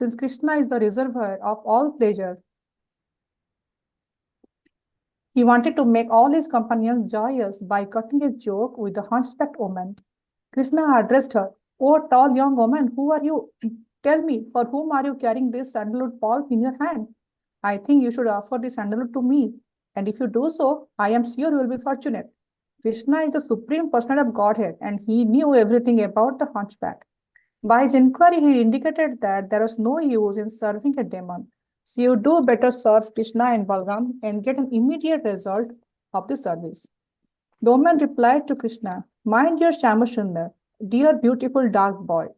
since Krishna is the reservoir of all pleasure. He wanted to make all his companions joyous by cutting a joke with the hunchbacked woman. Krishna addressed her, "Oh, tall young woman, who are you? Tell me, for whom are you carrying this sandalwood pulp in your hand? I think you should offer the sandalwood to me, and if you do so, I am sure you will be fortunate." Krishna is the supreme personality of Godhead, and he knew everything about the hunchback. By his inquiry, he indicated that there was no use in serving a demon. So you do better serve Krishna and Balram and get an immediate result of the service. The woman replied to Krishna, "My dear Shamashundar, dear beautiful dark boy,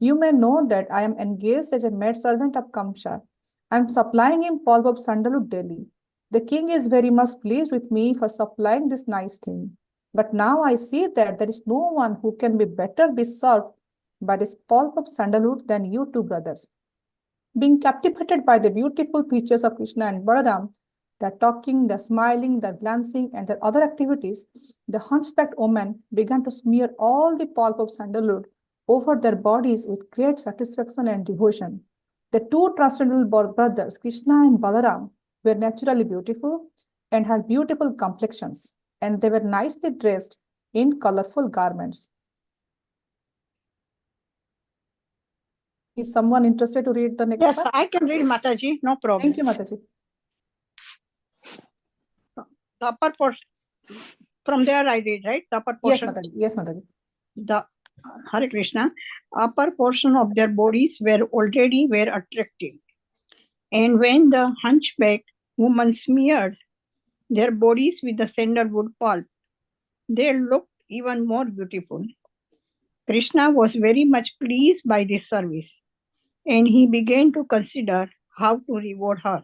you may know that I am engaged as a maidservant of Kamsa. I am supplying him pulp of sandalwood daily. The king is very much pleased with me for supplying this nice thing. But now I see that there is no one who can be served by this pulp of sandalwood than you two brothers." Being captivated by the beautiful features of Krishna and Balaram, the talking, the smiling, the glancing, and the other activities, the hunchbacked woman began to smear all the pulp of sandalwood over their bodies with great satisfaction and devotion. The two transcendental brothers, Krishna and Balaram, were naturally beautiful and had beautiful complexions, and they were nicely dressed in colorful garments. Is someone interested to read the next Yes, part? I can read, Mataji, no problem. Thank you, Mataji. The upper portion, from there I read, right? The upper portion. Yes, Mataji. Yes, Mataji. The Hare Krishna, upper portion of their bodies were already very attractive. And when the hunchback woman smeared their bodies with the sandalwood pulp, they looked even more beautiful. Krishna was very much pleased by this service, and he began to consider how to reward her.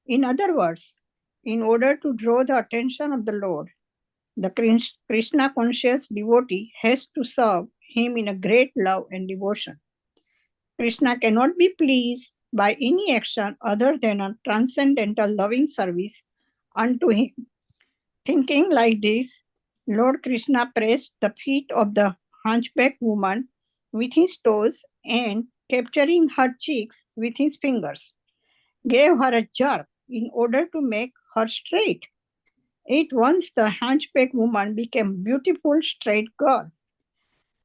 In other words, in order to draw the attention of the Lord, the Krishna conscious devotee has to serve him in a great love and devotion. Krishna cannot be pleased by any action other than a transcendental loving service unto him. Thinking like this, Lord Krishna pressed the feet of the hunchback woman with his toes and, capturing her cheeks with his fingers, gave her a jerk in order to make her straight. At once the hunchback woman became a beautiful straight girl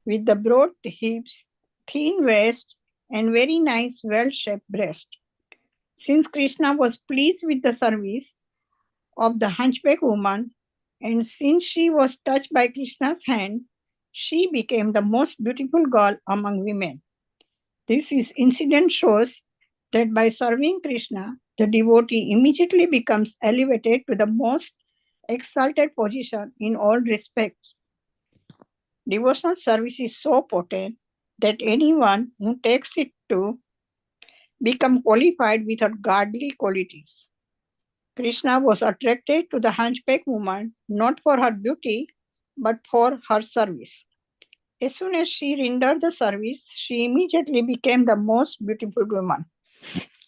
with the broad hips, thin waist, and very nice well-shaped breast. Since Krishna was pleased with the service of the hunchback woman, and since she was touched by Krishna's hand, she became the most beautiful girl among women. This incident shows that by serving Krishna, the devotee immediately becomes elevated to the most exalted position in all respects. Devotional service is so potent that anyone who takes it to become qualified with her godly qualities. Krishna was attracted to the hunchback woman not for her beauty, but for her service. As soon as she rendered the service, she immediately became the most beautiful woman.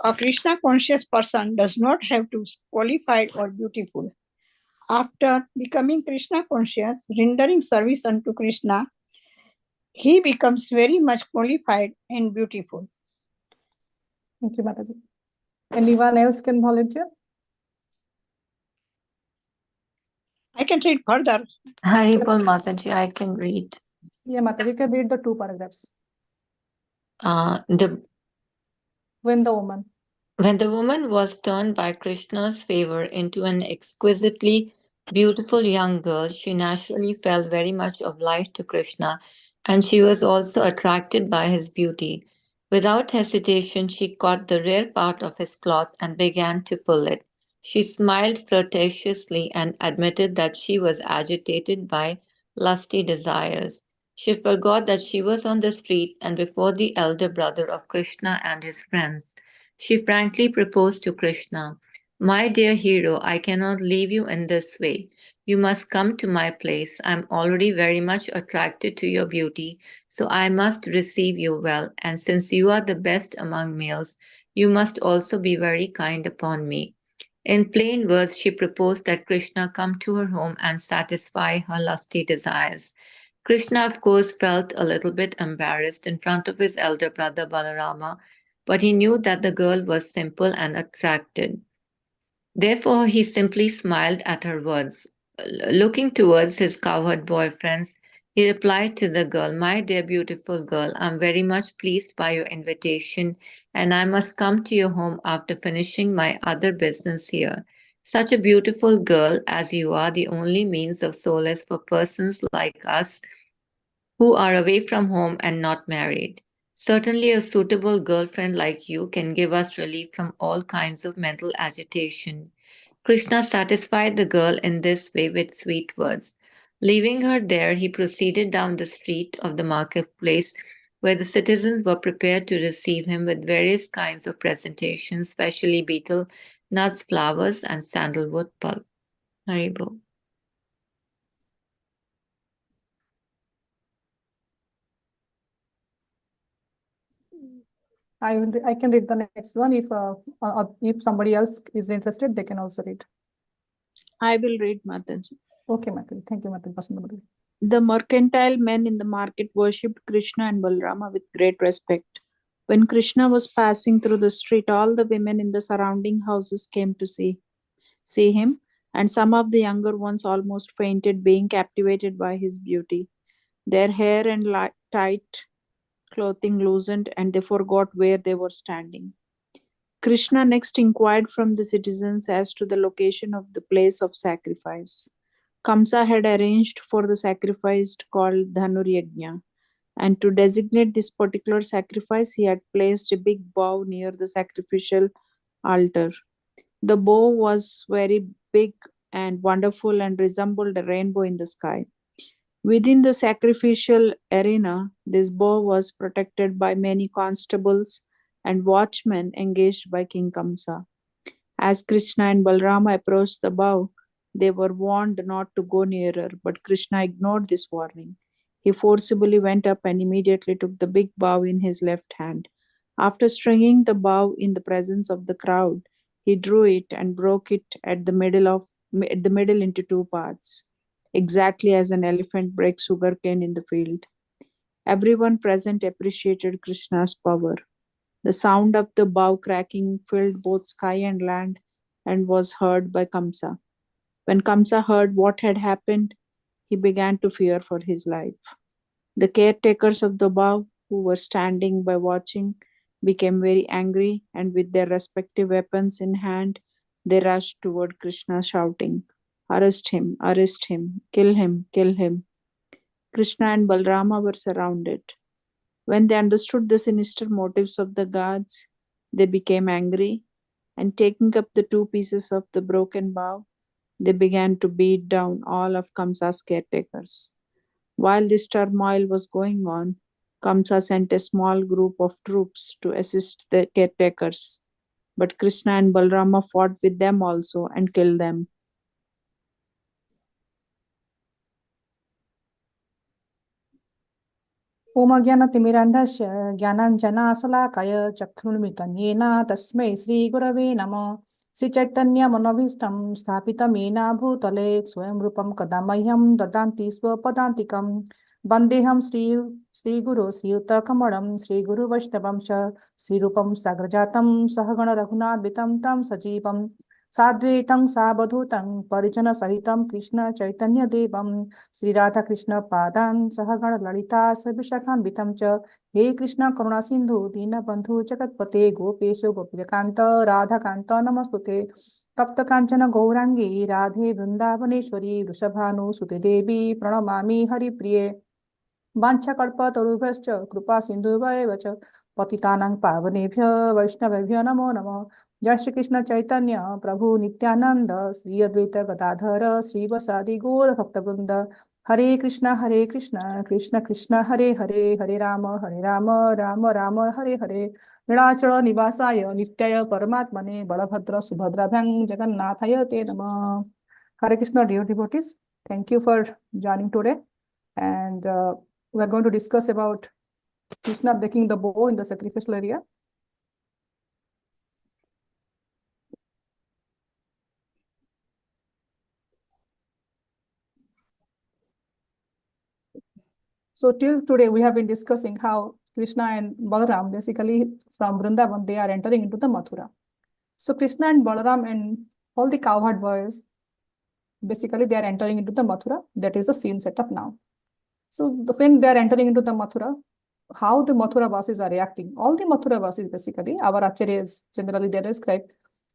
A Krishna conscious person does not have to be qualified or beautiful. After becoming Krishna conscious, rendering service unto Krishna, he becomes very much qualified and beautiful. Thank you, Mataji. Anyone else can volunteer? I can read further. Haripal Mataji, I can read. Yeah, Mataji, you can read the two paragraphs. When the woman was turned by Krishna's favor into an exquisitely beautiful young girl, she naturally fell very much obliged to Krishna, and she was also attracted by his beauty. Without hesitation, she caught the rear part of his cloth and began to pull it. She smiled flirtatiously and admitted that she was agitated by lusty desires. She forgot that she was on the street and before the elder brother of Krishna and his friends. She frankly proposed to Krishna, "My dear hero, I cannot leave you in this way. You must come to my place. I am already very much attracted to your beauty, so I must receive you well, and since you are the best among males, you must also be very kind upon me." In plain words, she proposed that Krishna come to her home and satisfy her lusty desires. Krishna, of course, felt a little bit embarrassed in front of his elder brother Balarama, but he knew that the girl was simple and attracted. Therefore, he simply smiled at her words. Looking towards his cowherd boyfriends, he replied to the girl, "My dear beautiful girl, I'm very much pleased by your invitation, and I must come to your home after finishing my other business here. Such a beautiful girl as you are, the only means of solace for persons like us who are away from home and not married. Certainly, a suitable girlfriend like you can give us relief from all kinds of mental agitation." Krishna satisfied the girl in this way with sweet words. Leaving her there, he proceeded down the street of the marketplace, where the citizens were prepared to receive him with various kinds of presentations, especially betel nuts, flowers, and sandalwood pulp. Haribo. I can read the next one. If somebody else is interested, they can also read. I will read, Mataji. Okay, Mataji. Thank you, Mataji. The mercantile men in the market worshipped Krishna and Balrama with great respect. When Krishna was passing through the street, all the women in the surrounding houses came to see him, and some of the younger ones almost fainted, being captivated by his beauty. Their hair and tight clothing loosened, and they forgot where they were standing. Krishna next inquired from the citizens as to the location of the place of sacrifice. Kamsa had arranged for the sacrifice called Dhanur Yajna, and to designate this particular sacrifice, he had placed a big bow near the sacrificial altar. The bow was very big and wonderful and resembled a rainbow in the sky. Within the sacrificial arena, this bow was protected by many constables and watchmen engaged by King Kamsa. As Krishna and Balrama approached the bow, they were warned not to go nearer, but Krishna ignored this warning. He forcibly went up and immediately took the big bow in his left hand. After stringing the bow in the presence of the crowd, he drew it and broke it at the middle into two parts, exactly as an elephant breaks sugarcane in the field. Everyone present appreciated Krishna's power. The sound of the bow cracking filled both sky and land and was heard by Kamsa. When Kamsa heard what had happened, he began to fear for his life. The caretakers of the bow, who were standing by watching, became very angry, and with their respective weapons in hand, they rushed toward Krishna, shouting, "Arrest him, kill him, kill him." Krishna and Balrama were surrounded. When they understood the sinister motives of the gods, they became angry, and taking up the two pieces of the broken bow, they began to beat down all of Kamsa's caretakers. While this turmoil was going on, Kamsa sent a small group of troops to assist the caretakers. But Krishna and Balrama fought with them also and killed them. ओमज्ञानतिमिरान्धस्य ज्ञानाञ्जनाशलाकय चक्षुर्मिलितं येन तस्मै श्रीगुरवे नमः श्रीचैतन्यमनोभीष्टं स्थापितं येन भूतले स्वयं रूपं कदा मह्यं ददाति स्वपदान्तिकं वन्देऽहं श्रीगुरो श्रीयुतकमलं श्रीगुरुवैष्णवं च श्रीरूपं साग्रजातं सहगण रघुनाथान्वितं तं सजीवं साद्वैतं सावधूतं परिजनसहितं कृष्ण चैतन्यदेवं श्रीराधाकृष्ण पादान् सहगण ललिता सविशाखान्वितं च हे कृष्ण करुणा सिन्धु दीनबन्धु जगत्पते गोपेश गोपिकान्त राधाकान्त नमस्तुते तप्त काञ्चन गौराङ्गी राधे वृन्दावनेश्वरी वृषभानुसुते देवी प्रणमामि हरिप्रिये वाञ्छाकल्पतरुभ्यश्च कृपा सिन्धुभ्येव च पतितानां पावनेभ्य वैष्णवेभ्यो नमो नमः जय श्री कृष्ण चैतन्य प्रभु नित्यानंद श्री अद्वैत गदाधर श्रीवासादि गौर भक्तवृंद हरे कृष्ण कृष्ण कृष्ण हरे हरे हरे राम राम राम हरे हरे नीलाचल निवासाय नित्याय परमात्मने बलभद्र सुभद्राभ्यां जगन्नाथाय ते नमः Hare Krishna, dear devotees. Thank you for joining today. And we are going to discuss about Krishna breaking the bow in the sacrificial area. So till today, we have been discussing how Krishna and Balaram, basically from Vrindavan, they are entering into the Mathura. So Krishna and Balaram and all the cowherd boys, basically they are entering into the Mathura. That is the scene set up now. So when they are entering into the Mathura, how the Mathura Vasis are reacting. All the Mathura Vasis, basically, our acharyas generally they describe,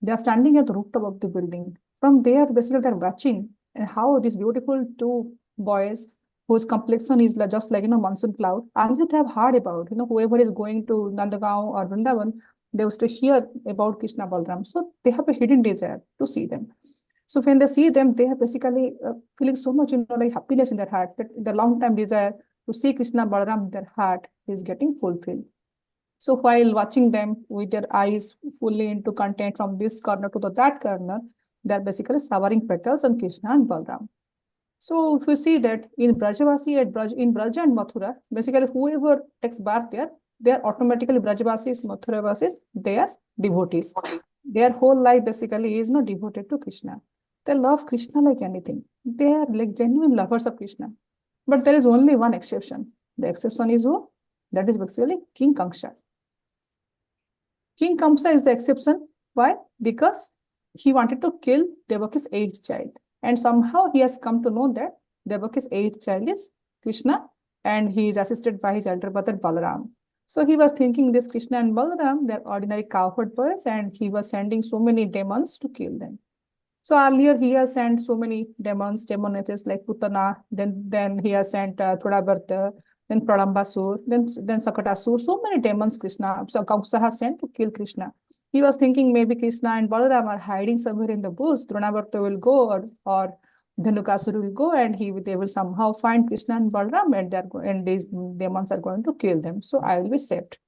they are standing at the rooftop of the building. From there, basically, they are watching and how these beautiful two boys whose complexion is just like, monsoon cloud. Earlier they have heard about, whoever is going to Nandagaon or Vrindavan, they used to hear about Krishna Balaram. So they have a hidden desire to see them. So when they see them, they are basically feeling so much, like happiness in their heart, that the long time desire to see Krishna Balaram in their heart is getting fulfilled. So while watching them with their eyes fully into content from this corner to that corner, they are basically showering petals on Krishna and Balaram. So if you see that in Brajavasi, in Braja and Mathura, basically whoever takes birth there, they are automatically Brajavasis, Mathuravasis, they are devotees. Their whole life basically is not devoted to Krishna. They love Krishna like anything. They are like genuine lovers of Krishna. But there is only one exception. The exception is who? That is basically King Kamsa. King Kamsa is the exception. Why? Because he wanted to kill Devaki's eighth child. And somehow he has come to know that Devaki's eighth child is Krishna, and he is assisted by his elder brother Balaram. So he was thinking this Krishna and Balaram, they're ordinary cowherd boys, and he was sending so many demons to kill them. So earlier he has sent so many demonesses like Putana, then he has sent Thodabarta, then Pradambasur, then Sakatasur, so many demons Krishna, so Kamsa has sent to kill Krishna. He was thinking maybe Krishna and Balaram are hiding somewhere in the bush, Dronabarta will go or Dhanukasur will go, and they will somehow find Krishna and Balaram, and these demons are going to kill them. So I will be saved.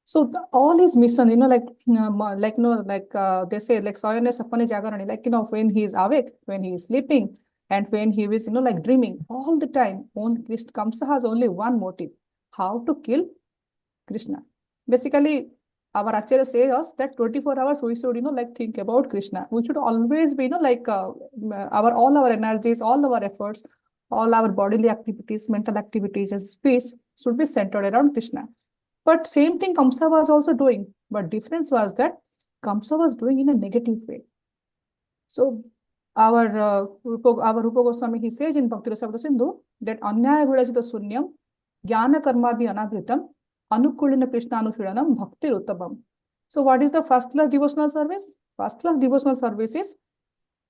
So all his mission, they say, like Soyane Sapane Jagarani, like, when he is awake, when he is sleeping, and when he is, like dreaming, all the time, Kamsa has only one motive, how to kill Krishna. Basically, our Acharya says us that 24 hours we should, like think about Krishna. We should always be, all our energies, all our efforts, all our bodily activities, mental activities, and speech should be centered around Krishna. But same thing Kamsa was also doing. But difference was that Kamsa was doing in a negative way. So our Rupa Goswami, he says in Bhakti Rasa Sindhu that Anyaya Vidachita Sunyam, Jnana Karmadi Anabhritam, Anukulina Krishna Anushiranam, Bhakti Uttabam. So what is the first class devotional service? First class devotional service is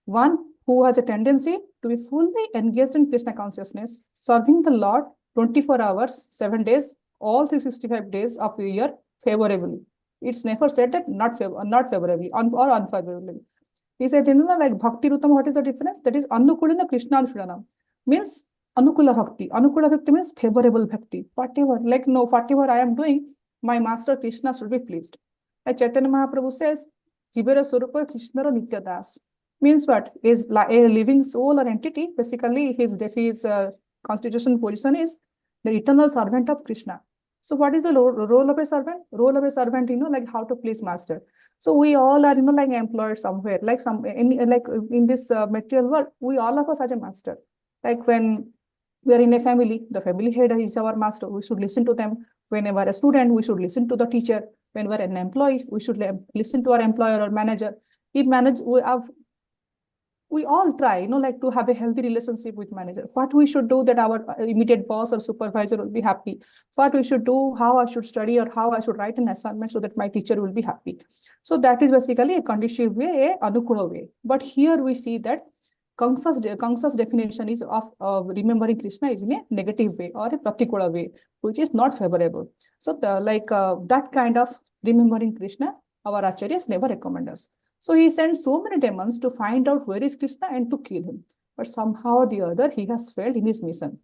one who has a tendency to be fully engaged in Krishna consciousness, serving the Lord 24 hours, 7 days, all 365 days of the year favorably. It's never said that not favorably or unfavorably. He said, like Bhakti Rutam, what is the difference? That is Anukulina Krishna Anushranam. Means Anukula Bhakti. Anukula Bhakti means favorable Bhakti. Whatever I am doing, my master Krishna should be pleased. Like Chaitanya Mahaprabhu says, Jibera Surupa Krishna Nitya Das. Means what? Is a living soul or entity. Basically, his constitutional position is the eternal servant of Krishna. So what is the role of a servant? Role of a servant, like how to please master. So we all are, like employed somewhere, like in this material world, we all of us are a master. Like when we are in a family, the family head is our master. We should listen to them. Whenever a student, we should listen to the teacher. When we're an employee, we should listen to our employer or manager. We all try, like to have a healthy relationship with manager. What we should do that our immediate boss or supervisor will be happy. What we should do, how I should study or how I should write an assignment so that my teacher will be happy. So that is basically a conducive way, a anukula way. But here we see that Kamsa's definition is of remembering Krishna is in a negative way or a pratikula way, which is not favorable. So that kind of remembering Krishna, our acharyas never recommend us. So he sent so many demons to find out where is Krishna and to kill him. But somehow or the other, he has failed in his mission.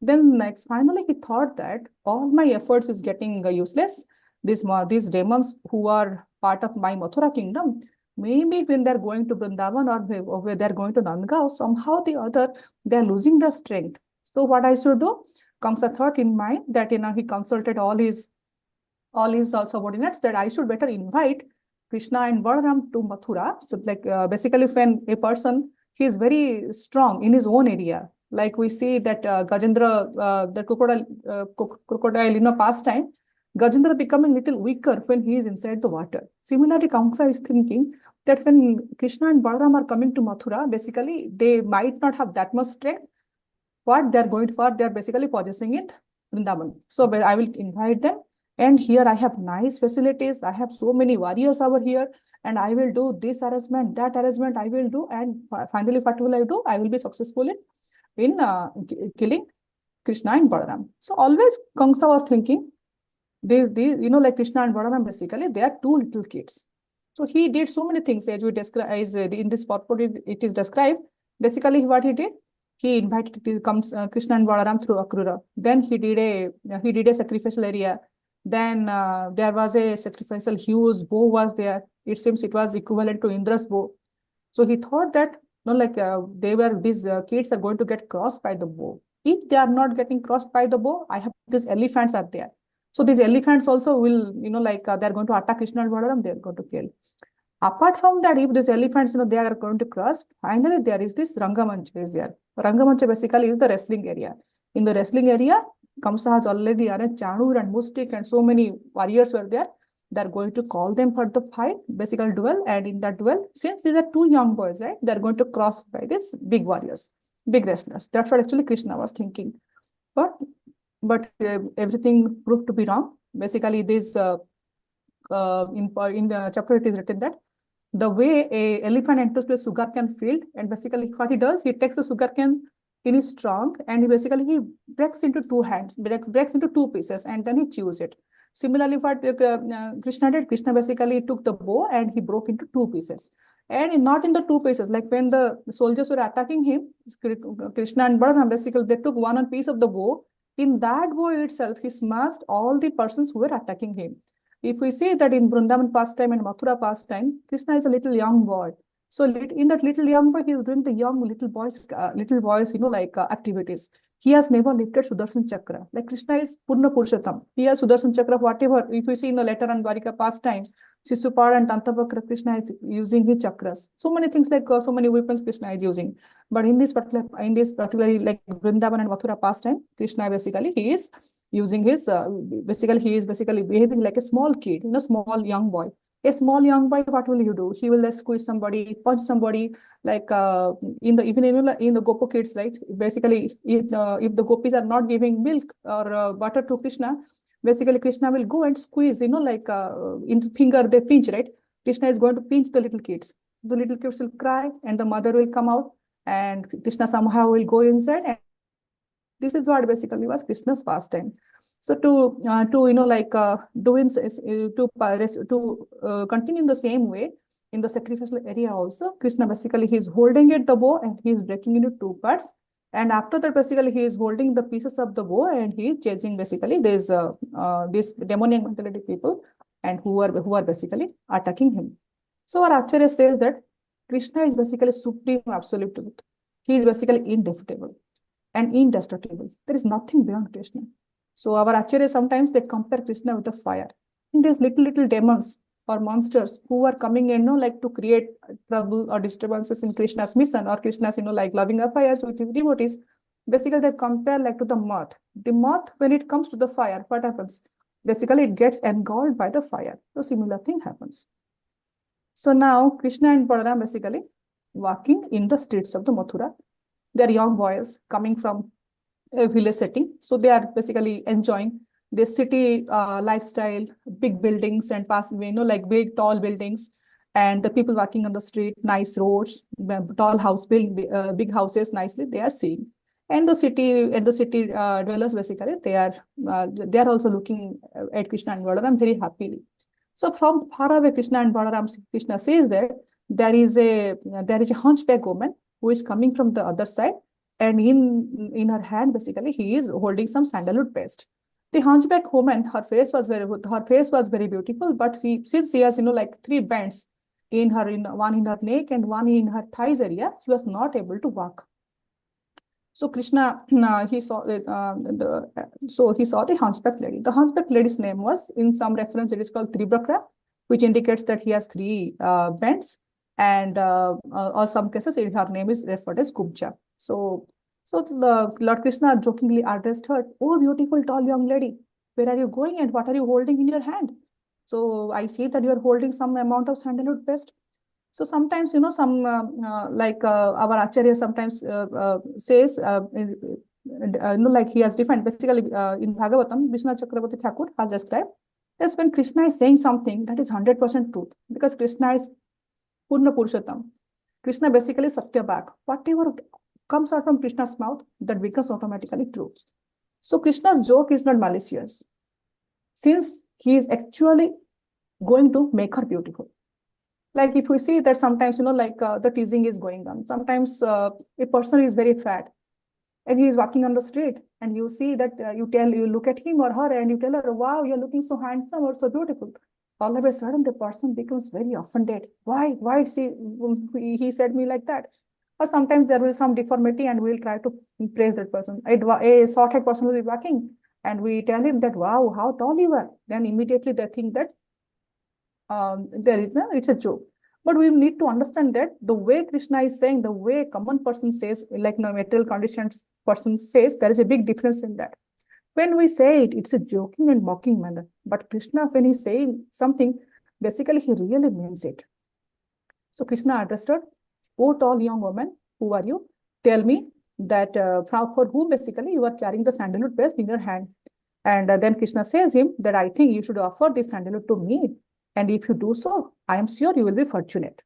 Then next, finally, he thought that all my efforts is getting useless. These demons who are part of my Mathura kingdom, maybe when they're going to Vrindavan or where they're going to Nandagaon, somehow or the other, they're losing their strength. So what I should do? Kamsa thought in mind that he consulted all his subordinates that I should better invite Krishna and Balaram to Mathura. So basically when a person, he is very strong in his own area, Like we see that Gajendra, the crocodile, pastime, Gajendra becoming little weaker when he is inside the water. Similarly, Kamsa is thinking that when Krishna and Balaram are coming to Mathura, basically they might not have that much strength. What they're going for, they're basically possessing it Vrindavan. So I will invite them. And here I have nice facilities. I have so many warriors over here. And I will do this arrangement, that arrangement I will do. And finally, what will I do? I will be successful in killing Krishna and Balaram. So always Kamsa was thinking, these, like Krishna and Balaram, basically, they are two little kids. So he did so many things as we describe, as in this purport it is described. Basically, what he did, he invited Krishna and Balaram through Akrura. Then he did a sacrificial area. Then there was a sacrificial huge bow was there. It seems it was equivalent to Indra's bow. So he thought that these kids are going to get crossed by the bow. If they are not getting crossed by the bow, I have these elephants are there. So these elephants also will, they're going to attack Krishna and Balaram, they're going to kill. Apart from that, if these elephants, they are going to cross, finally there is this Rangamancha is there. Rangamancha basically is the wrestling area. In the wrestling area, Kamsa has already arranged Chanur and Mustik and so many warriors were there. They're going to call them for the fight, basically duel. And in that duel, since these are two young boys, right, they're going to cross by these big warriors, big wrestlers. That's what actually Krishna was thinking. But everything proved to be wrong. Basically, this in the chapter it is written that the way a elephant enters to a sugarcane field, and basically what he does, he takes the sugarcane in his trunk and he breaks into two hands, breaks into two pieces, and then he chews it. Similarly, what Krishna did, Krishna basically took the bow and he broke into two pieces. And not in the two pieces, like when the soldiers were attacking him, Krishna and Balaram, basically they took one piece of the bow. In that bow itself, he smashed all the persons who were attacking him. If we see that in Vrindavan pastime and Mathura pastime, Krishna is a little young boy. So in that little young boy, he is doing the young little boys, activities. He has never lifted Sudarshan Chakra. Like Krishna is Purna Purushottama. He has Sudarshan Chakra, whatever. If you see in the later on Dwarika pastime, Sisupad and Tantapakra, Krishna is using his chakras. So many things like so many weapons Krishna is using. But in this particularly like Vrindavan and Mathura pastime, Krishna basically he is using his he is behaving like a small kid, small young boy. A small young boy, what will you do? He will squeeze somebody, punch somebody, like in the Gopo kids, right? Basically, if the gopis are not giving milk or butter to Krishna, basically Krishna will go and squeeze, in the finger they pinch, right? Krishna is going to pinch the little kids. The little kids will cry and the mother will come out and Krishna somehow will go inside, and this is what basically was Krishna's pastime. So to continue in the same way in the sacrificial area also, Krishna basically he is holding the bow and he is breaking into two parts. And after that, basically he is holding the pieces of the bow and he is chasing basically these demonic mentality people and who are basically attacking him. So our Acharya says that Krishna is basically supreme absolute truth. He is basically indefeatable and indestructible. There is nothing beyond Krishna. So our Acharya sometimes they compare Krishna with the fire. And these little demons or monsters who are coming in, to create trouble or disturbances in Krishna's mission or Krishna's, loving affairs with his devotees. Basically, they compare like to the moth. The moth, when it comes to the fire, what happens? Basically, it gets engulfed by the fire. So similar thing happens. So now Krishna and Balaram basically walking in the streets of the Mathura. They are young boys coming from a village setting. So they are basically enjoying the city lifestyle, big buildings and big tall buildings and the people walking on the street, nice roads, tall house big houses nicely they are seeing. And the city dwellers basically they are also looking at Krishna and Balaram very happily. So from far away, Krishna says that there is a hunchback woman who is coming from the other side, and in her hand basically he is holding some sandalwood paste. The hunchback woman, her face was very beautiful, but since she has three bands one in her neck and one in her thighs area, she was not able to walk. So Krishna he saw the hunchback lady. The hunchback lady's name was, in some reference, it is called Tribrakra, which indicates that he has three bands, and or some cases her name is referred as Kubja. So So Lord Krishna jokingly addressed her, "Oh, beautiful tall young lady, where are you going and what are you holding in your hand?" So I see that you are holding some amount of sandalwood paste. So sometimes, some our Acharya sometimes says, like he has defined, basically in Bhagavatam, Vishnu Chakravarti Thakur has described, is when Krishna is saying something that is 100% truth, because Krishna is Purna Purushottam. Krishna basically Satya Bhag. Whatever comes out from Krishna's mouth, that becomes automatically true. So Krishna's joke is not malicious, since he is actually going to make her beautiful. Like if we see that sometimes, the teasing is going on. Sometimes a person is very fat and he is walking on the street, and you see that you look at him or her and you tell her, "Wow, you're looking so handsome or so beautiful." All of a sudden, the person becomes very offended. Why he said me like that? Or sometimes there will be some deformity and we'll try to praise that person. A short-haired person will be walking and we tell him that, "Wow, how tall you are." Then immediately they think that it's a joke. But we need to understand that the way Krishna is saying, the way a common person says, like material conditions person says, there is a big difference in that. When we say it, it's a joking and mocking manner. But Krishna, when he's saying something, basically he really means it. So Krishna addressed her, "Oh, tall young woman, who are you? Tell me that for whom basically you are carrying the sandalwood paste in your hand." And then Krishna says him that, "I think you should offer this sandalwood to me. And if you do so, I am sure you will be fortunate."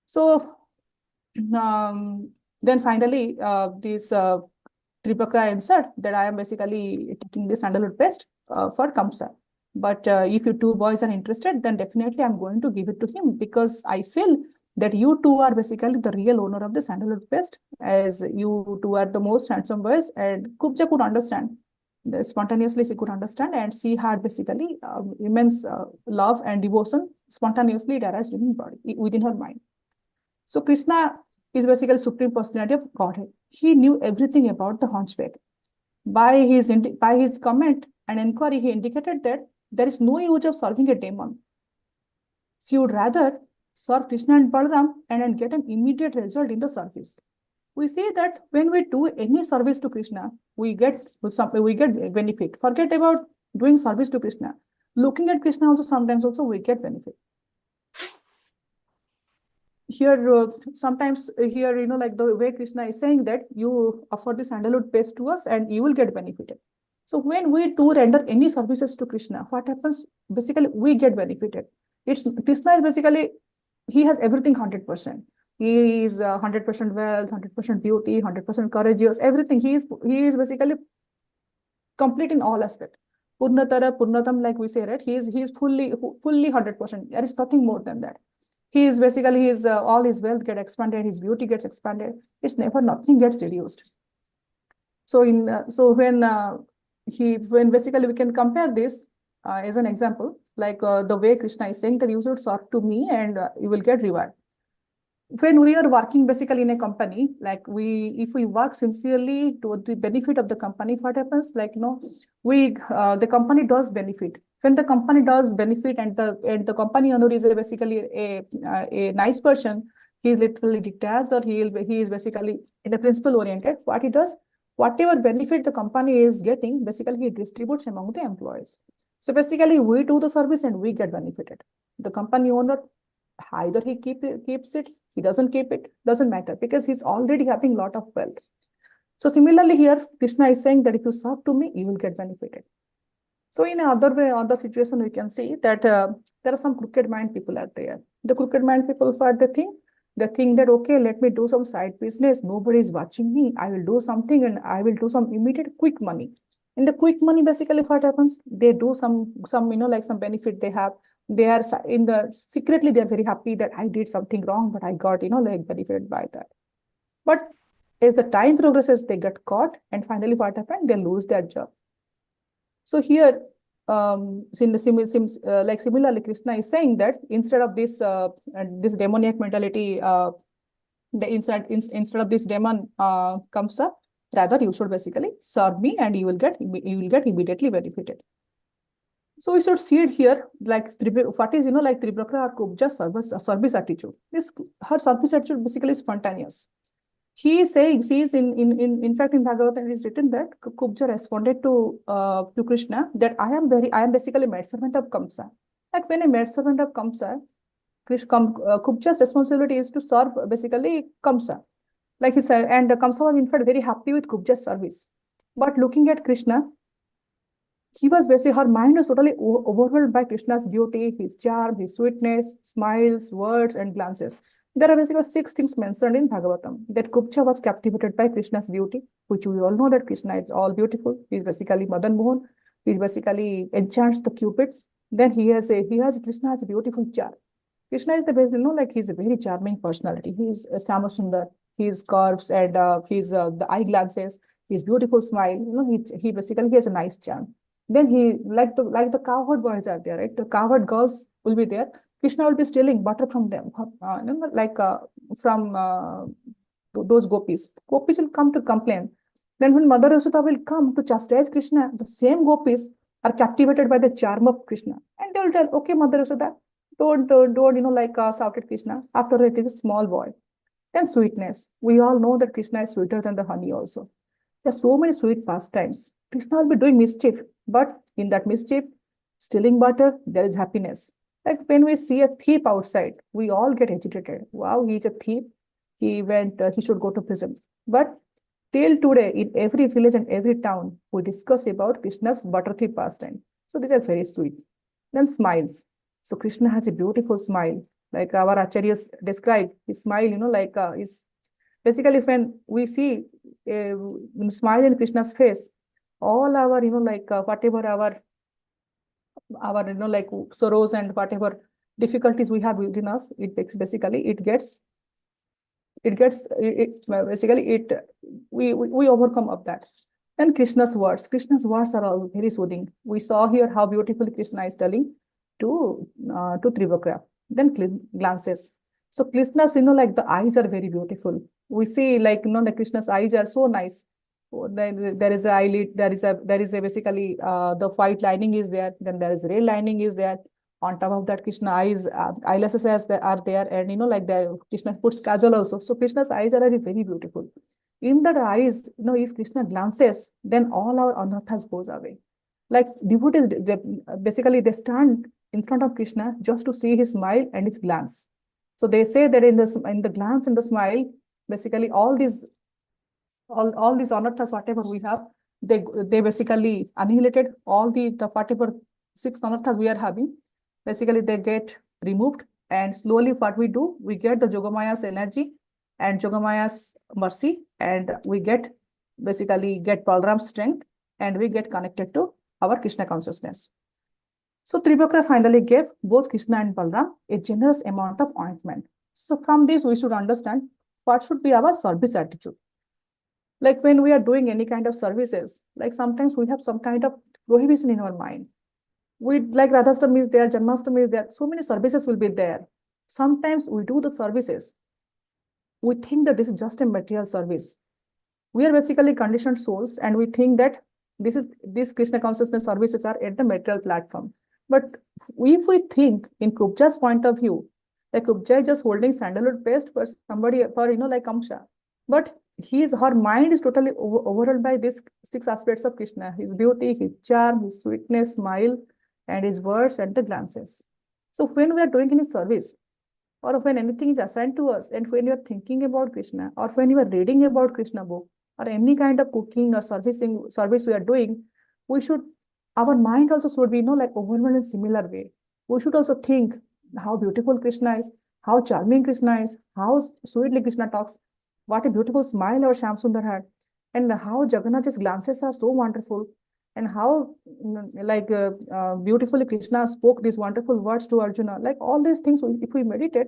So then finally, this Tripakra answered that, "I am basically taking this sandalwood paste for Kamsa. But if you two boys are interested, then definitely I'm going to give it to him, because I feel that you two are basically the real owner of the sandalwood paste, as you two are the most handsome boys." And Kubja could understand. Spontaneously she could understand, and she had basically immense love and devotion spontaneously it arised within her mind. So Krishna is basically Supreme Personality of Godhead. He knew everything about the hunchback. By his comment and inquiry, he indicated that there is no use of serving a demon. She would rather serve Krishna and Balaram and get an immediate result in the service. We see that when we do any service to Krishna, we get benefit. Forget about doing service to Krishna. Looking at Krishna also, sometimes also we get benefit. Here, sometimes here, like the way Krishna is saying that you offer the sandalwood paste to us and you will get benefited. So when we do render any services to Krishna, what happens? Basically, we get benefited. Krishna is basically, he has everything 100%. He is 100% wealth, 100% beauty, 100% courageous, everything. He is basically complete in all aspects. Purnatara, Purnatam, like we say, right? He is fully 100%. There is nothing more than that. He is basically all his wealth get expanded, his beauty gets expanded. It's never, nothing gets reduced. So when basically we can compare this as an example, like the way Krishna is saying that you should serve to me and you will get reward. When we are working basically in a company, like if we work sincerely to the benefit of the company, what happens? Like, the company does benefit. When the company does benefit and the company owner is basically a nice person, he is literally detached, or he is basically in the principle oriented. What he does, whatever benefit the company is getting, basically he distributes among the employees. So basically we do the service and we get benefited. The company owner, either he keeps it, he doesn't keep it, doesn't matter, because he's already having a lot of wealth. So similarly here, Krishna is saying that if you serve to me, you will get benefited. So in other situation, we can see that there are some crooked mind people out there. The crooked mind people, what they think that, okay, let me do some side business. Nobody is watching me. I will do something and I will do some immediate quick money. In the quick money, basically what happens? They do some like some benefit they have. They are secretly, they're very happy that I did something wrong, but I got, like benefited by that. But as the time progresses, they get caught, and finally what happened? They lose their job. So here, similarly, Krishna is saying that instead of this demoniac mentality, instead of this demon comes up, rather you should basically serve me and you will get immediately benefited. So we should see it here, like what is like Tripakra or Kubja service attitude. Her service attitude basically is spontaneous. he is saying, sees in fact in Bhagavatam it is written that Kubja responded to Krishna that I am basically maidservant of Kamsa. Like when a maidservant of Kamsa, Kubja's responsibility is to serve basically Kamsa. Like he said, and Kamsa was in fact very happy with Kubja's service. But looking at Krishna, he was basically, her mind was totally overwhelmed by Krishna's beauty, his charm, his sweetness, smiles, words, and glances. There are basically 6 things mentioned in Bhagavatam. That Kubja was captivated by Krishna's beauty, which we all know that Krishna is all beautiful. He is basically Madan Mohan. He basically enchants the Cupid. Then Krishna has a beautiful charm. Krishna is the best, like he's a very charming personality. He's Samasundar, his curves and the eye glances, his beautiful smile. He basically has a nice charm. Then he like the cowherd boys are there, right? The cowherd girls will be there. Krishna will be stealing butter from them, from those gopis. Gopis will come to complain. Then when Mother Yashoda will come to chastise Krishna, the same gopis are captivated by the charm of Krishna, and they will tell, "Okay, Mother Yashoda, don't shout at Krishna. After all, it is a small boy." Then sweetness. We all know that Krishna is sweeter than the honey also. There are so many sweet pastimes. Krishna will be doing mischief, but in that mischief, stealing butter, there is happiness. Like when we see a thief outside, we all get agitated. Wow, he's a thief. He should go to prison. But till today, in every village and every town, we discuss about Krishna's butter thief pastime. So these are very sweet. Then smiles. So Krishna has a beautiful smile. Like our acharyas describe, his smile, is basically when we see a smile in Krishna's face, all our, whatever our, sorrows and whatever difficulties we have within us, we overcome of that. And Krishna's words are all very soothing. We saw here how beautifully Krishna is telling to Trivakra. Then glances. So Krishna's, the eyes are very beautiful. We see the Krishna's eyes are so nice. There is a eyelid, there is a basically the white lining is there, then there is red lining is there. On top of that, Krishna eyelashes are there, and Krishna puts kajal also. So Krishna's eyes are very, very beautiful. In that eyes, if Krishna glances, then all our anarthas goes away. Like devotees, basically they stand in front of Krishna just to see his smile and his glance. So they say that in the glance and the smile, basically all these anarthas, whatever we have, they basically annihilated. All the whatever 6 anarthas we are having, basically they get removed, and slowly what we do, we get the Jogamaya's energy and Jogamaya's mercy, and we get Balram's strength, and we get connected to our Krishna consciousness. So Trivakra finally gave both Krishna and Balram a generous amount of ointment. So from this, we should understand what should be our service attitude. Like when we are doing any kind of services, like sometimes we have some kind of prohibition in our mind. Like Radhastami is there, Janmashtami is there, so many services will be there. Sometimes we do the services, we think that this is just a material service. We are basically conditioned souls, and we think that these Krishna consciousness services are at the material platform. But if we think in Kubja's point of view, like Kubja is just holding sandalwood paste for somebody, like Kamsha. But her mind is totally overwhelmed by these 6 aspects of Krishna: his beauty, his charm, his sweetness, smile, and his words and the glances. So when we are doing any service, or when anything is assigned to us, and when you are thinking about Krishna, or when you are reading about Krishna book, or any kind of cooking or service we are doing, our mind also should be, overwhelmed in similar way. We should also think how beautiful Krishna is, how charming Krishna is, how sweetly Krishna talks, what a beautiful smile our Shyam Sundar had, and how Jagannath's glances are so wonderful, and how beautifully Krishna spoke these wonderful words to Arjuna. Like all these things, if we meditate,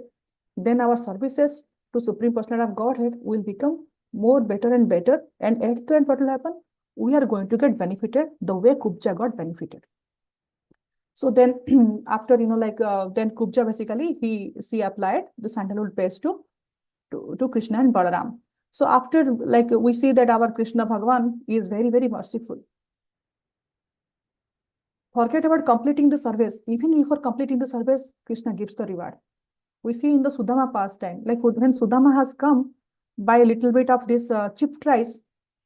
then our services to Supreme Personality of Godhead will become more better and better. And at the end, what will happen? We are going to get benefited the way Kubja got benefited. So then after, then Kubja basically, she applied the sandalwood paste to Krishna and Balaram. So after, we see that our Krishna Bhagavan is very, very merciful. Forget about completing the service. Even before completing the service, Krishna gives the reward. We see in the Sudama pastime, like when Sudama has come by a little bit of this chipped rice,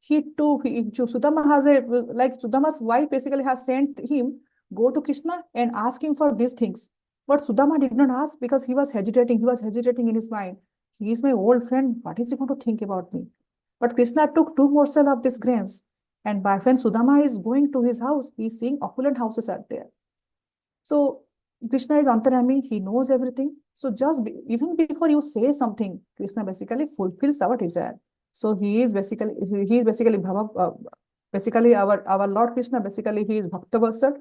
Sudama has Sudama's wife basically has sent him, go to Krishna and ask him for these things. But Sudama did not ask because he was hesitating. He was hesitating in his mind. He is my old friend. What is he going to think about me? But Krishna took 2 morsels of these grains. And by when Sudama is going to his house, he is seeing opulent houses are there. So Krishna is Antarami. He knows everything. So even before you say something, Krishna basically fulfills our desire. So he is basically basically our Lord Krishna. Basically, he is Bhakta Vatsal.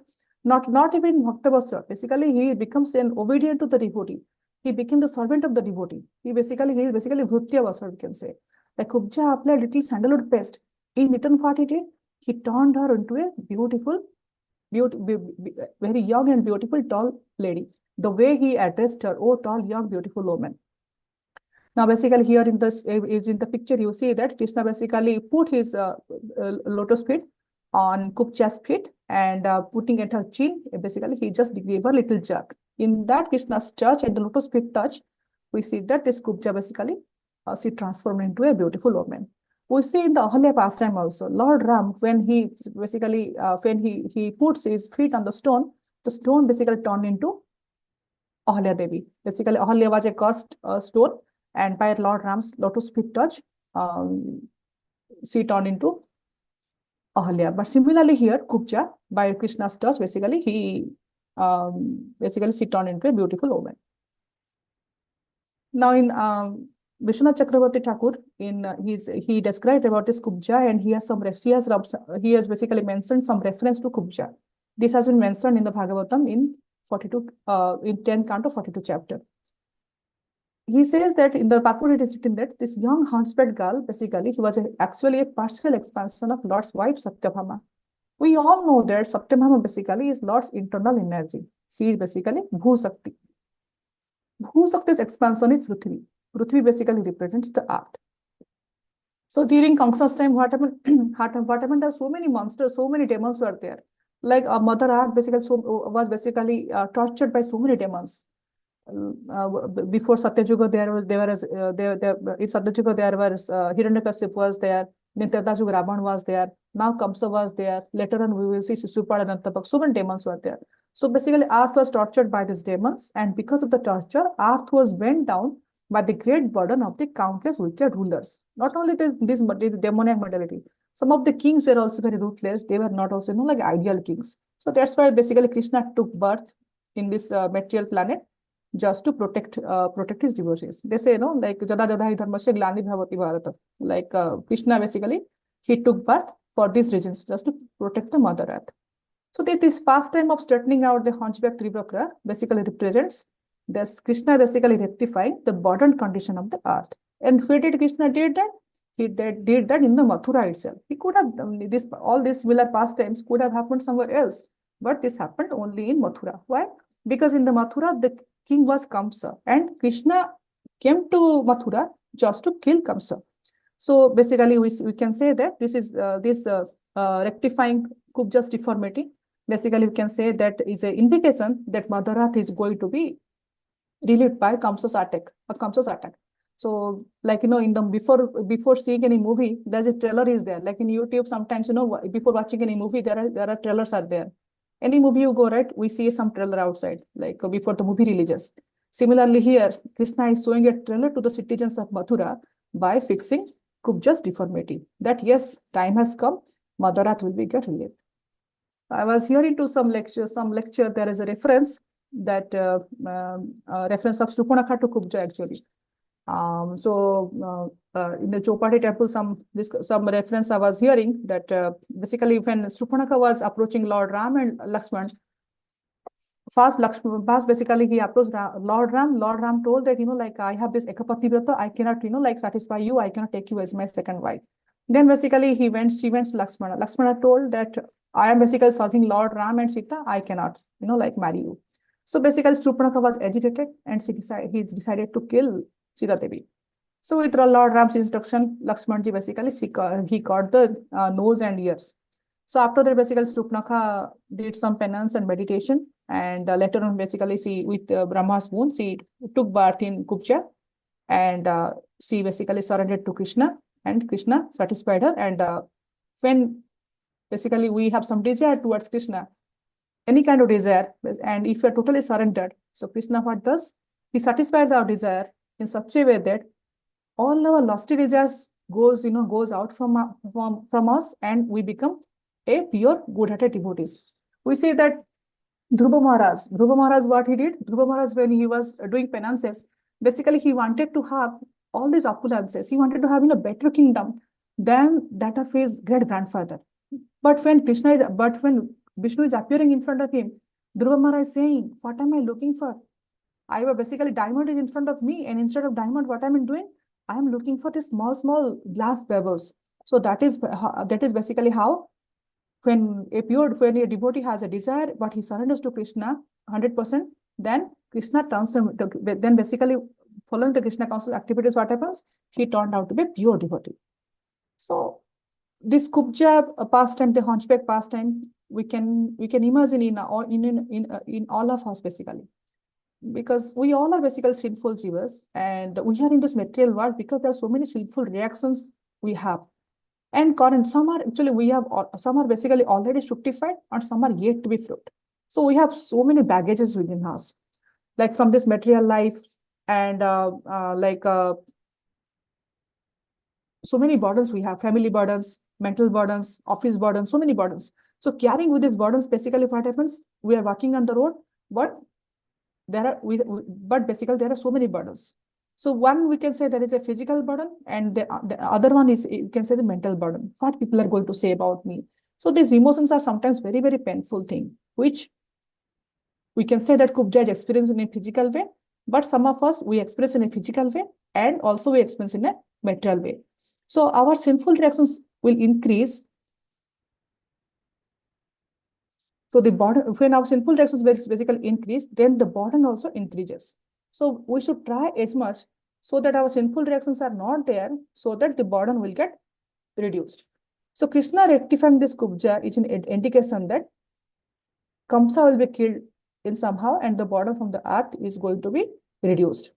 Not even Bhakta Vatsal. Basically, he becomes an obedient to the devotee. He became the servant of the devotee. He is basically Bhrutya Vatsal, we can say. Like Kubja applied little sandalwood paste. In return, what he did, he turned her into a beautiful, very young and beautiful tall lady. The way he addressed her, oh tall, young, beautiful woman. Now, basically, here in the picture, you see that Krishna basically put his lotus feet on Kupcha's feet and putting at her chin. Basically, he just gave her a little jerk. In that Krishna's touch and the lotus feet touch, we see that this Kupcha basically she transformed into a beautiful woman. We see in the Ahalya pastime also, Lord Ram, when he basically when he puts his feet on the stone basically turned into Ahalya Devi. Basically, Ahalya was a cursed stone. And by Lord Ram's lotus feet touch, she turned into Ahalya. But similarly here, Kubja, by Krishna's touch, basically she turned into a beautiful woman. Now in Vishwanath Chakravarti Thakur, he described about this Kubja, and he has basically mentioned some reference to Kubja. This has been mentioned in the Bhagavatam in 10 canto 42 chapter. He says that in the purport it is written that this young hunchback girl, basically, he was actually a partial expansion of Lord's wife, Satyabhama. We all know that Satyabhama basically is Lord's internal energy. She is basically Bhusakti. Bhusakti's expansion is Prithvi. Prithvi basically represents the earth. So during Kamsa's time, what happened? There are so many monsters, so many demons were there. Like Mother Earth basically was basically tortured by so many demons. Before Satyayuga, in Satyayuga there was Hiranyakashipu was there, then Tretayuga Ravan was there, now Kamsa was there, later on we will see Shishupala and Antapak, so many demons were there. So basically Earth was tortured by these demons, and because of the torture, Earth was went down by the great burden of the countless wicked rulers. Not only this demoniac modality, some of the kings were also very ruthless. They were not also like ideal kings. So that's why basically Krishna took birth in this material planet, just to protect his devotees. They say, like Jada Jada hi dharmasya glani bhavati bharata. Like Krishna basically, he took birth for these reasons, just to protect the Mother Earth. So this pastime of straightening out the hunchback Trivakra basically represents this Krishna basically rectifying the burdened condition of the earth. And where did Krishna did that? He did that in the Mathura itself. He could have all these similar pastimes could have happened somewhere else, but this happened only in Mathura. Why? Because in the Mathura, the king was Kamsa, and Krishna came to Mathura just to kill Kamsa. So basically, we can say that this is rectifying Kubja's deformity. Basically, we can say that is an indication that Mother Earth is going to be relieved by Kamsa's attack. So, like in the before seeing any movie, there's a trailer is there. Like in YouTube, sometimes before watching any movie, there are trailers are there. Any movie you go, right, we see some trailer outside, like before the movie releases. Similarly here, Krishna is showing a trailer to the citizens of Mathura by fixing Kubja's deformity. That yes, time has come, Mother Earth will be get relieved. I was hearing to some lecture, there is a reference that reference of Supanakha to Kubja actually. In the Chopati temple, some reference I was hearing that basically when Supanakha was approaching Lord Ram and Lakshman, first basically he approached Lord Ram. Lord Ram told that like I have this Ekapati Vrata, I cannot like satisfy you, I cannot take you as my second wife. Then basically she went to Lakshmana. Lakshmana told that I am basically serving Lord Ram and Sita, I cannot like marry you. So basically Supanakha was agitated and he decided to kill Sita Devi. So with Lord Ram's instruction, Lakshmanji basically he cut the nose and ears. So after that, basically Supanakha did some penance and meditation, and later on, basically she with Brahma's boon, she took birth in Kubja, and she basically surrendered to Krishna, and Krishna satisfied her. And when basically we have some desire towards Krishna, any kind of desire, and if you are totally surrendered, so Krishna what does? He satisfies our desire in such a way that all our lusty desires goes out from us, and we become a pure good-hearted devotees. We say that Dhruva Maharaj, what he did? Dhruva Maharaj, when he was doing penances, basically he wanted to have all these opulences. He wanted to have better kingdom than that of his great grandfather. But when Vishnu is appearing in front of him, Dhruva Maharaj is saying, "What am I looking for? I have basically diamond is in front of me, and instead of diamond, what am I doing? I am looking for the small glass pebbles." So that is basically how when a devotee has a desire, but he surrenders to Krishna 100%, then Krishna turns him. Then basically following the Krishna conscious activities, what happens? He turned out to be a pure devotee. So this kubja pastime, the hunchback pastime, we can imagine in all of us basically, because we all are basically sinful jivas, and we are in this material world because there are so many sinful reactions we have. And current, some are basically already fructified, and some are yet to be fruit. So we have so many baggages within us, like from this material life, and so many burdens we have: family burdens, mental burdens, office burdens, so many burdens. So carrying with these burdens, basically what happens? We are walking on the road, but basically there are so many burdens. So one, we can say there is a physical burden, and the other one is, you can say, the mental burden. What people are going to say about me. So these emotions are sometimes very, very painful thing, which we can say that kubja is experienced in a physical way, but some of us, we experience in a physical way, and also we experience in a material way. So our sinful reactions will increase. So the burden, when our sinful reactions basically increase, then the burden also increases. So we should try as much so that our sinful reactions are not there, so that the burden will get reduced. So Krishna rectifying this kubja is an indication that Kamsa will be killed in somehow, and the burden from the earth is going to be reduced.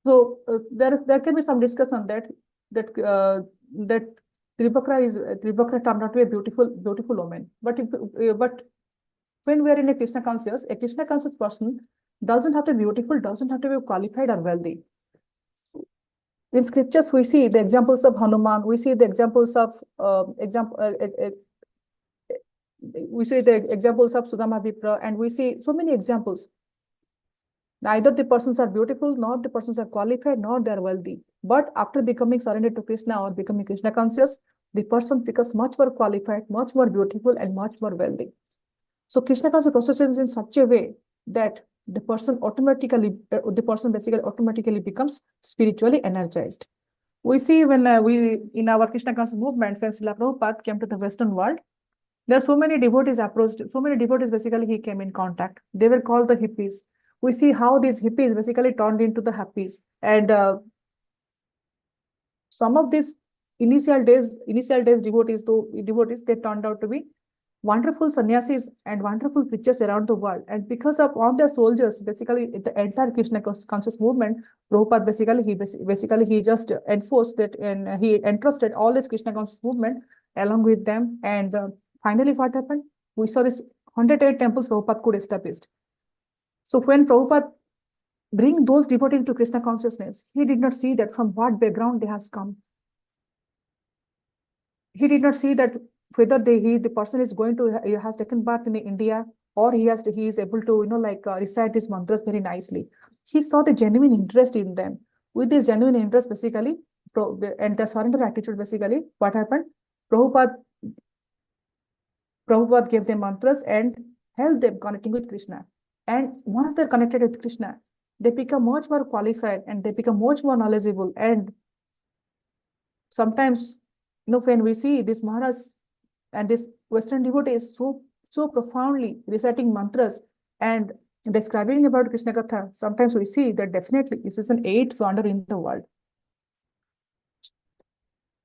So there can be some discussion that Tribhakra turned out to be a beautiful woman. But when we are in a Krishna conscious person doesn't have to be beautiful, doesn't have to be qualified or wealthy. In scriptures, we see the examples of Hanuman. We see the examples of Sudama Vipra, and we see so many examples. Neither the persons are beautiful, nor the persons are qualified, nor they are wealthy. But after becoming surrendered to Krishna or becoming Krishna conscious, the person becomes much more qualified, much more beautiful, and much more wealthy. So Krishna conscious processes in such a way that the person basically automatically becomes spiritually energized. We see when in our Krishna conscious movement, when Srila Prabhupada came to the Western world, there are so many devotees approached, so many devotees basically he came in contact. They were called the hippies. We see how these hippies basically turned into the happies. And some of these initial days devotees, they turned out to be wonderful sannyasis and wonderful preachers around the world. And because of all their soldiers, basically the entire Krishna conscious movement, Prabhupada he just enforced it, and he entrusted all this Krishna conscious movement along with them. And finally, what happened? We saw this 108 temples Prabhupada could establish. So when Prabhupada bring those devotees to Krishna consciousness, he did not see that from what background they have come. He did not see that whether the person is going to has taken birth in India, or he is able to recite his mantras very nicely. He saw the genuine interest in them. With this genuine interest, basically, and the surrender attitude, basically, what happened? Prabhupada gave them mantras and helped them connecting with Krishna. And once they're connected with Krishna, they become much more qualified, and they become much more knowledgeable. And sometimes, when we see this Maharaj and this Western devotee is so profoundly reciting mantras and describing about Krishna Katha, sometimes we see that definitely this is an eighth wonder in the world.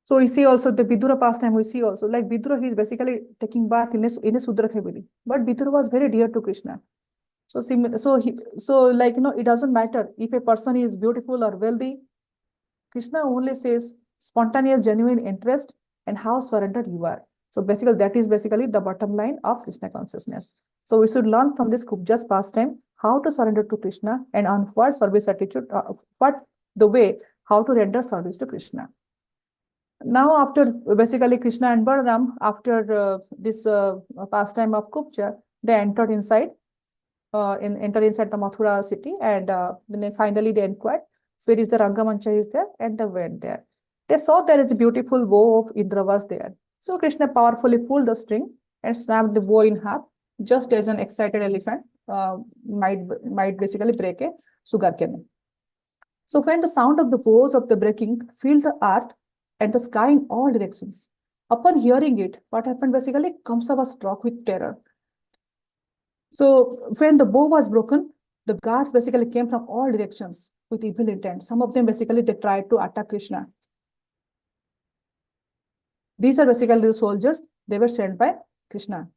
So we see also the Vidura pastime, we see also like Vidura, he is basically taking bath in a Sudra family. But Vidura was very dear to Krishna. So like, it doesn't matter if a person is beautiful or wealthy. Krishna only says spontaneous, genuine interest and how surrendered you are. So basically, that is basically the bottom line of Krishna consciousness. So we should learn from this Kubja's pastime how to surrender to Krishna and on what service attitude, how to render service to Krishna. Now, after basically Krishna and Balaram, after this pastime of Kubja, they entered inside the Mathura city, and then finally they inquired where is the Rangamancha is there, and they went there. They saw there is a beautiful bow of Indra was there. So Krishna powerfully pulled the string and snapped the bow in half, just as an excited elephant might basically break a sugarcane. So when the sound of the bows of the breaking filled the earth and the sky in all directions, upon hearing it, what happened basically? Kamsa was struck with terror. So when the bow was broken, the guards basically came from all directions with evil intent. Some of them basically they tried to attack Krishna. These are basically the soldiers. They were sent by Krishna,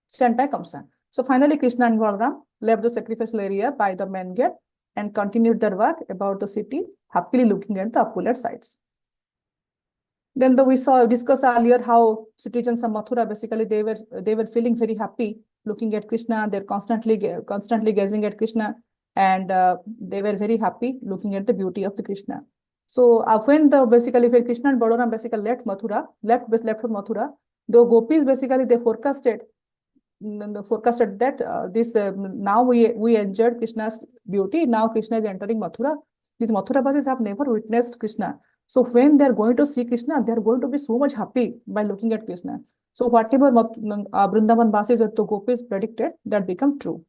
sent by Kamsa. So finally, Krishna and Balaram left the sacrificial area by the main gate and continued their work about the city, happily looking at the upward sights. Then we discussed earlier how citizens of Mathura basically they were feeling very happy looking at Krishna. They're constantly gazing at Krishna, and they were very happy looking at the beauty of the Krishna. So when Krishna and Balaram basically left for Mathura, the gopis basically they forecasted that now we enjoyed Krishna's beauty. Now Krishna is entering Mathura. These Mathurabasis have never witnessed Krishna. So when they're going to see Krishna, they're going to be so much happy by looking at Krishna. So whatever Vrindavan Basis or the gopis predicted, that become true.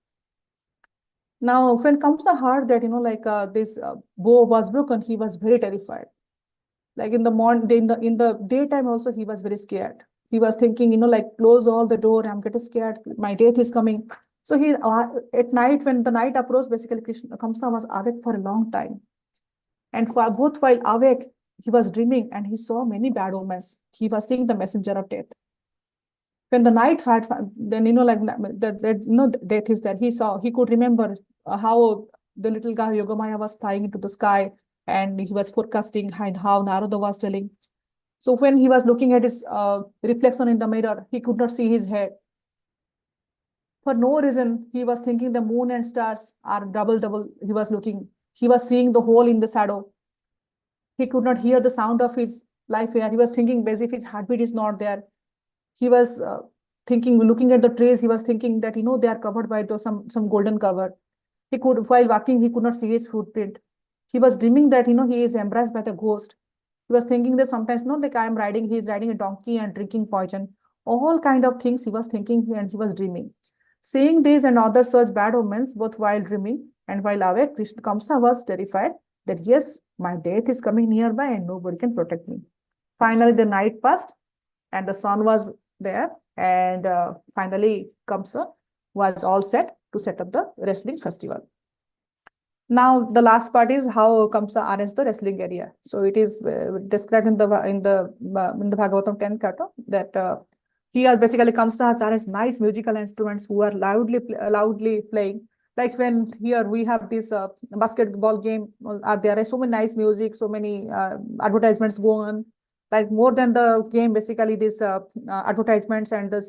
Now, when Kamsa heard that, this bow was broken, he was very terrified. Like in the daytime also, he was very scared. He was thinking, close all the door. I'm getting scared. My death is coming. So at night, when the night approached, basically Kamsa was awake for a long time. And both while awake, he was dreaming and he saw many bad omens. He was seeing the messenger of death. When the night had, then death is there. He could remember how the little guy Yogamaya was flying into the sky, and he was forecasting and how Narada was telling. So when he was looking at his reflection in the mirror, he could not see his head. For no reason, he was thinking the moon and stars are double. He was looking. He was seeing the hole in the shadow. He could not hear the sound of his life air. He was thinking as if his heartbeat is not there. He was looking at the trees, he was thinking that, they are covered by some golden cover. While walking, he could not see his footprint. He was dreaming that, he is embraced by the ghost. He was thinking that sometimes, he is riding a donkey and drinking poison. All kind of things he was thinking and he was dreaming. Seeing these and other such bad omens, both while dreaming and while awake, Kamsa was terrified that yes, my death is coming nearby and nobody can protect me. Finally, the night passed and the sun was there, and finally Kamsa was all set to set up the wrestling festival. Now the last part is how Kamsa arranged the wrestling area. So it is described in the Bhagavatam 10 canto that here basically Kamsa has arranged nice musical instruments who are loudly playing. Like when here we have this basketball game, there are so many nice music, so many advertisements go on. Like more than the game, basically this advertisements and this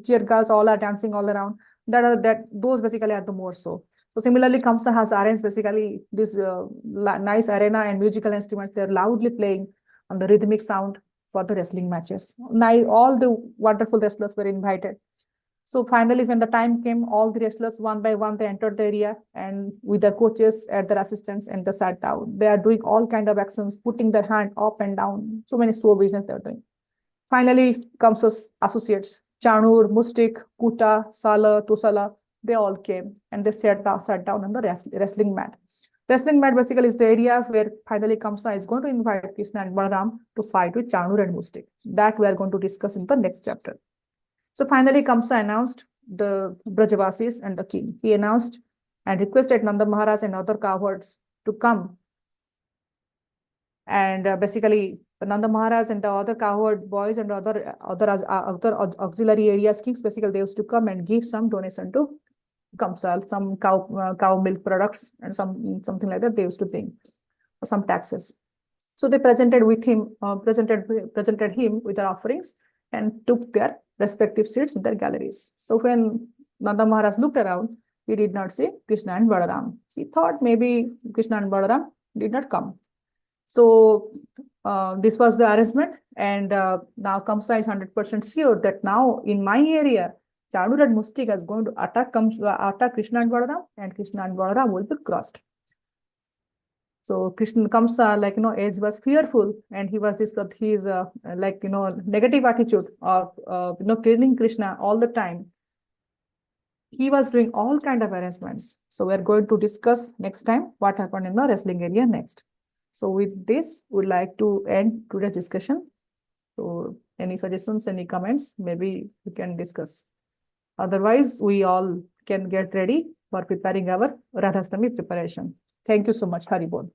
cheer girls all are dancing all around. Those basically are the more so. So similarly, Kamsa has arranged basically this nice arena and musical instruments. They're loudly playing on the rhythmic sound for the wrestling matches. Now all the wonderful wrestlers were invited. So finally, when the time came, all the wrestlers one by one, they entered the area and with their coaches and their assistants and they sat down. They are doing all kind of actions, putting their hand up and down. So many slow business they are doing. Finally, Kamsa's associates, Chanur, Mustik, Kuta, Sala, Tusala, they all came and they sat down on the wrestling mat. Wrestling mat basically is the area where finally Kamsa is going to invite Krishna and Balaram to fight with Chanur and Mustik. That we are going to discuss in the next chapter. So finally, Kamsa announced the Brajavasis and the king. He announced and requested Nanda Maharaj and other cowards to come And basically, Nanda Maharaj and the other cowherd boys and other auxiliary areas kings, basically they used to come and give some donation to Kamsal, some cow milk products and something like that they used to bring, some taxes. So they presented him with their offerings and took their respective seats in their galleries. So when Nanda Maharaj looked around, he did not see Krishna and Balaram. He thought maybe Krishna and Balaram did not come. So this was the arrangement, and now Kamsa is 100% sure that now in my area, Chandur and Mustika is going to attack Krishna and Balaram will be crossed. So Krishna Kamsa, age was fearful, and he was his negative attitude of killing Krishna all the time. He was doing all kind of arrangements. So we're going to discuss next time what happened in the wrestling area next. So with this, we'd like to end today's discussion. So any suggestions, any comments, maybe we can discuss. Otherwise, we all can get ready for preparing our Radhastami preparation. Thank you so much. Hari Bol.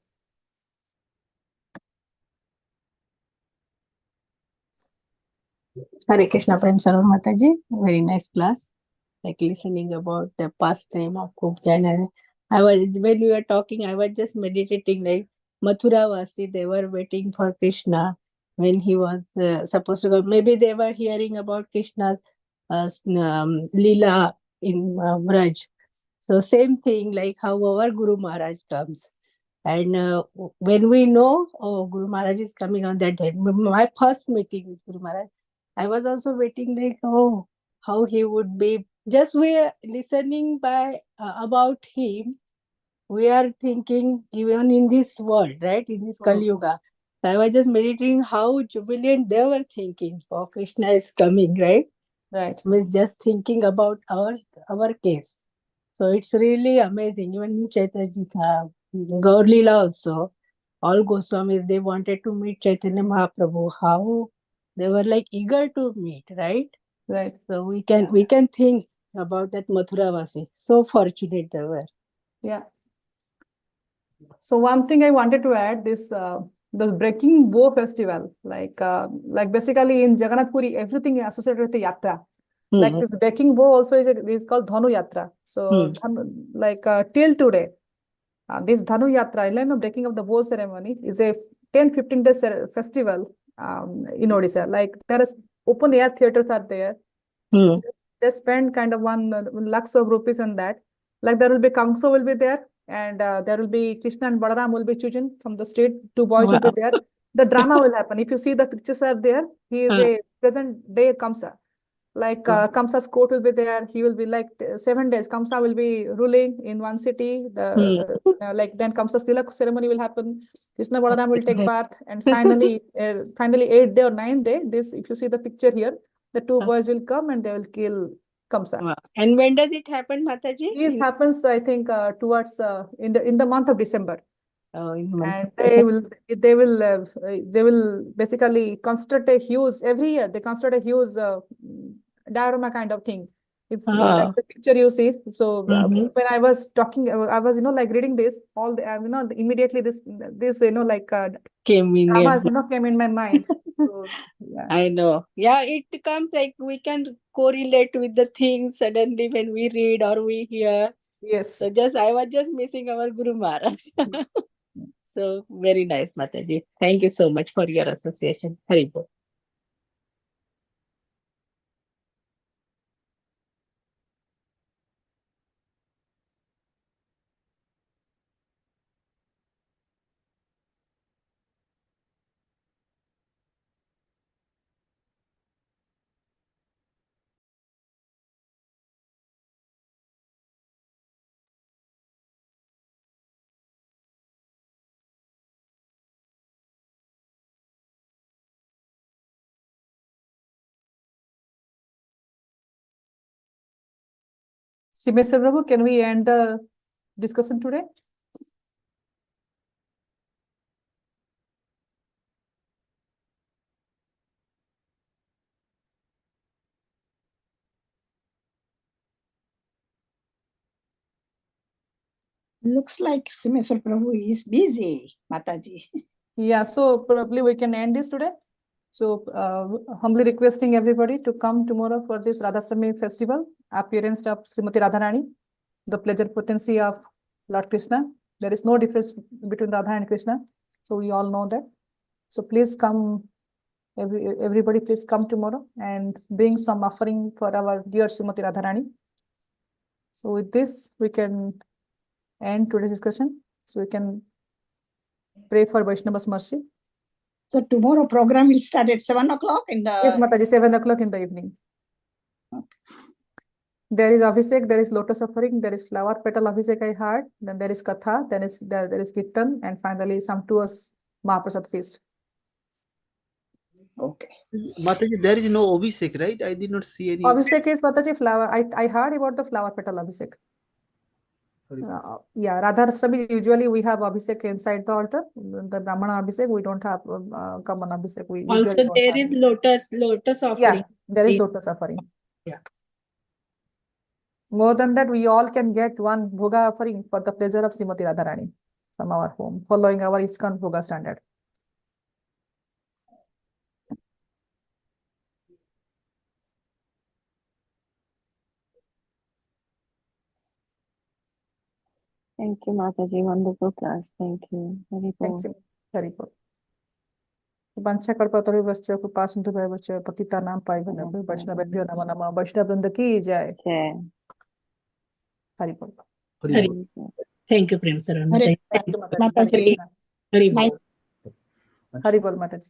Hare Krishna, Prem Sarovar Mataji. Very nice class. Like listening about the pastime of Kupjan. When we were talking, I was just meditating like Mathura Vasi, they were waiting for Krishna when he was supposed to go. Maybe they were hearing about Krishna's Leela in Braj. So same thing like how our Guru Maharaj comes. And when we know, oh, Guru Maharaj is coming on that day, my first meeting with Guru Maharaj, I was also waiting like, oh, how he would be. Just we are listening by about him, we are thinking even in this world, right? In this Kali Yuga. I was just meditating how jubilant they were thinking. Oh, Krishna is coming, right? Right. I was just thinking about our case. So it's really amazing. Even Chaitanya Gaur Leela also, all Goswamis, they wanted to meet Chaitanya Mahaprabhu. How they were like eager to meet, right? Right. So we can think about that Mathura Vasi. So fortunate they were. Yeah. So one thing I wanted to add, this the breaking bow festival, like basically in Jagannath Puri, everything is associated with the yatra. Like this breaking bow also is called Dhanu Yatra. So till today, this Dhanu Yatra, breaking of the bow ceremony is a 10-15 days festival in Odisha. Like there is open air theaters are there. They spend kind of 1 lakhs of rupees on that. Like there will be Kangso will be there, and there will be Krishna and Balaram will be chosen from the state. 2 boys will be there. The drama will happen. If you see the pictures are there, he is a present day Kamsa. Like Kamsa's court will be there. He will be like 7 days. Kamsa will be ruling in one city. Then Kamsa's Tilak ceremony will happen. Krishna Balaram will take part, and finally 8th day or 9th day. This, if you see the picture here, the 2 boys will come and they will kill Kamsa. Wow. And when does it happen, Mataji? This happens, I think, towards in the month of December. Oh, in the month And of they will basically construct a huge every year. They construct a huge diorama kind of thing. If like the picture you see, so when I was talking, I was like reading this all the immediately this came in dramas came in my mind. So, yeah. I know. Yeah, it comes like we can correlate with the things suddenly when we read or we hear. Yes. So I was just missing our Guru Maharaj. So very nice, Mataji. Thank you so much for your association. Hari Bol. Mr. Prabhu, can we end the discussion today? Looks like Simeswar Prabhu is busy, Mataji. Yeah, so probably we can end this today. So humbly requesting everybody to come tomorrow for this Radhastami festival, appearance of Srimati Radharani, the pleasure potency of Lord Krishna. There is no difference between Radha and Krishna. So we all know that. So please come, everybody please come tomorrow and bring some offering for our dear Srimati Radharani. So with this, we can end today's discussion. So we can pray for Vaishnava's mercy. So tomorrow program will start at 7 o'clock in the... Yes, Mataji, 7 o'clock in the evening. There is Abhishek, there is lotus offering, there is flower petal Abhishek I heard, then there is Katha, then there is Kirtan, and finally some tours Mahaprasad feast. Okay. Mataji, there is no Abhishek, right? I did not see any. Abhishek is Mataji flower. I heard about the flower petal Abhishek. Sorry. Yeah, Radharastami, usually we have Abhishek inside the altar. The Brahmana Abhishek, we don't have common Abhishek. We usually Also, don't there have. is lotus offering. Yeah, there is lotus offering. Yeah. More than that, we all can get one bhoga offering for the pleasure of Srimati Radharani from our home, following our ISKCON bhoga standard. Thank you, Mataji. Wonderful class. Thank you. Very Thank cool. you. Very good. Vancha kalpataru vascha kupasantu bhai vascha patita nam pai bhai Vaishnavabhyo namo namah. Vaishnav Vrinda ki jai. Okay. Hari Bol. Hari Bol. Thank you, Prem Saran. Hare Thank you, Mataji. Mataji. Hare Krishna. Hari Nice. Bol. Hari Bol, Mataji.